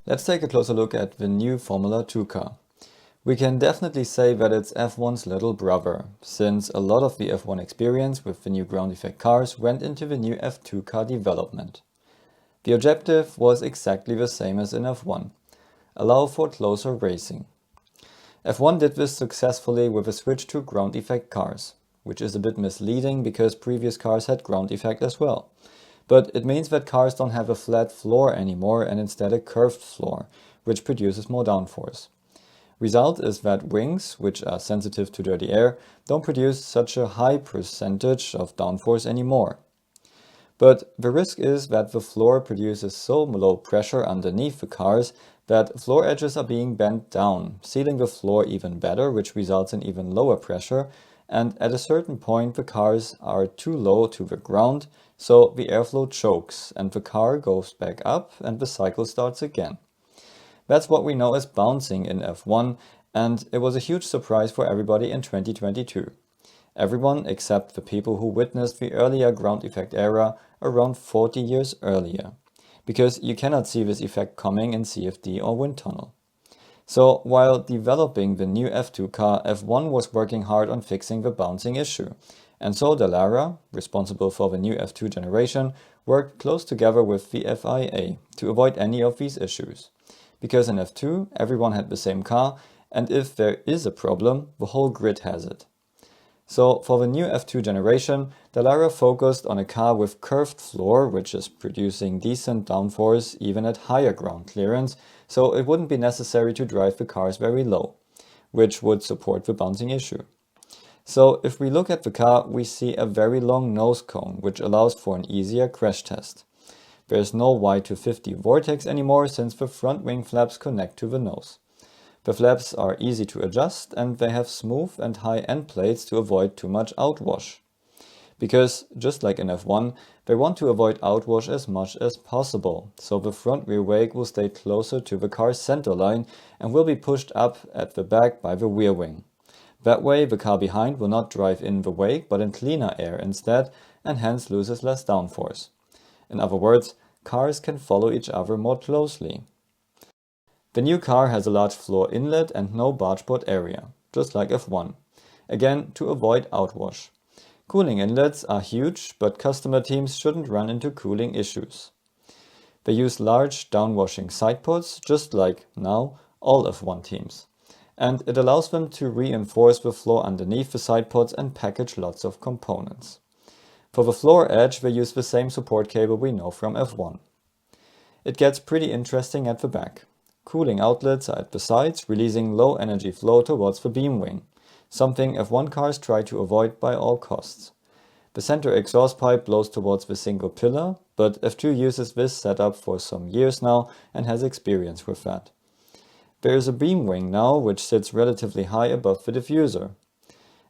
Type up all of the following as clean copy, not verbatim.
Let's take a closer look at the new Formula 2 car. We can definitely say that it's F1's little brother, since a lot of the F1 experience with the new ground effect cars went into the new F2 car development. The objective was exactly the same as in F1, allow for closer racing. F1 did this successfully with a switch to ground effect cars, which is a bit misleading because previous cars had ground effect as well. But it means that cars don't have a flat floor anymore and instead a curved floor, which produces more downforce. Result is that wings, which are sensitive to dirty air, don't produce such a high percentage of downforce anymore. But the risk is that the floor produces so low pressure underneath the cars that floor edges are being bent down, sealing the floor even better, which results in even lower pressure, and at a certain point the cars are too low to the ground, so the airflow chokes and the car goes back up and the cycle starts again. That's what we know as bouncing in F1, and it was a huge surprise for everybody in 2022. Everyone except the people who witnessed the earlier ground effect era around 40 years earlier, because you cannot see this effect coming in CFD or wind tunnel. So while developing the new F2 car, F1 was working hard on fixing the bouncing issue. And so Dallara, responsible for the new F2 generation, worked close together with the FIA to avoid any of these issues. Because in F2, everyone had the same car, and if there is a problem, the whole grid has it. So for the new F2 generation, Dallara focused on a car with curved floor, which is producing decent downforce even at higher ground clearance, so it wouldn't be necessary to drive the cars very low, which would support the bouncing issue. So if we look at the car, we see a very long nose cone, which allows for an easier crash test. There's no Y250 vortex anymore since the front wing flaps connect to the nose. The flaps are easy to adjust and they have smooth and high end plates to avoid too much outwash. Because, just like in F1, they want to avoid outwash as much as possible, so the front rear wake will stay closer to the car's center line and will be pushed up at the back by the rear wing. That way the car behind will not drive in the wake but in cleaner air instead and hence loses less downforce. In other words, cars can follow each other more closely. The new car has a large floor inlet and no bargeboard area, just like F1, again to avoid outwash. Cooling inlets are huge, but customer teams shouldn't run into cooling issues. They use large downwashing side pods, just like now all F1 teams. And it allows them to reinforce the floor underneath the side pods and package lots of components. For the floor edge, they use the same support cable we know from F1. It gets pretty interesting at the back. Cooling outlets are at the sides, releasing low energy flow towards the beam wing, something F1 cars try to avoid by all costs. The center exhaust pipe blows towards the single pillar, but F2 uses this setup for some years now and has experience with that. There is a beam wing now which sits relatively high above the diffuser.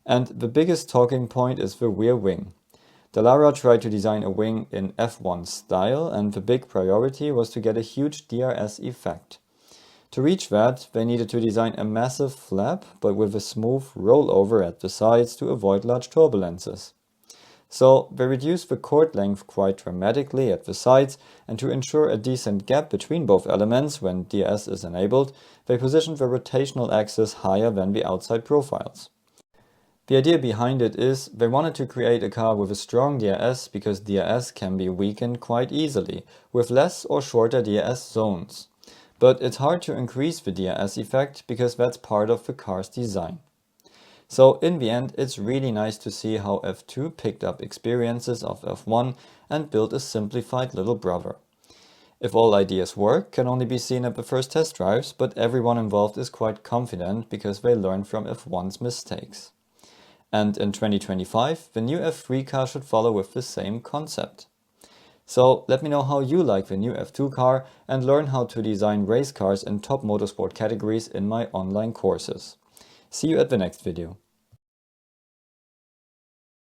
And the biggest talking point is the rear wing. Dallara tried to design a wing in F1 style, and the big priority was to get a huge DRS effect. To reach that, they needed to design a massive flap, but with a smooth rollover at the sides to avoid large turbulences. So they reduced the chord length quite dramatically at the sides, and to ensure a decent gap between both elements when DRS is enabled, they positioned the rotational axis higher than the outside profiles. The idea behind it is they wanted to create a car with a strong DRS because DRS can be weakened quite easily, with less or shorter DRS zones. But it's hard to increase the DRS effect because that's part of the car's design. So in the end, it's really nice to see how F2 picked up experiences of F1 and built a simplified little brother. If all ideas work, can only be seen at the first test drives, but everyone involved is quite confident because they learned from F1's mistakes. And in 2025, the new F3 car should follow with the same concept. So let me know how you like the new F2 car and learn how to design race cars in top motorsport categories in my online courses. See you at the next video.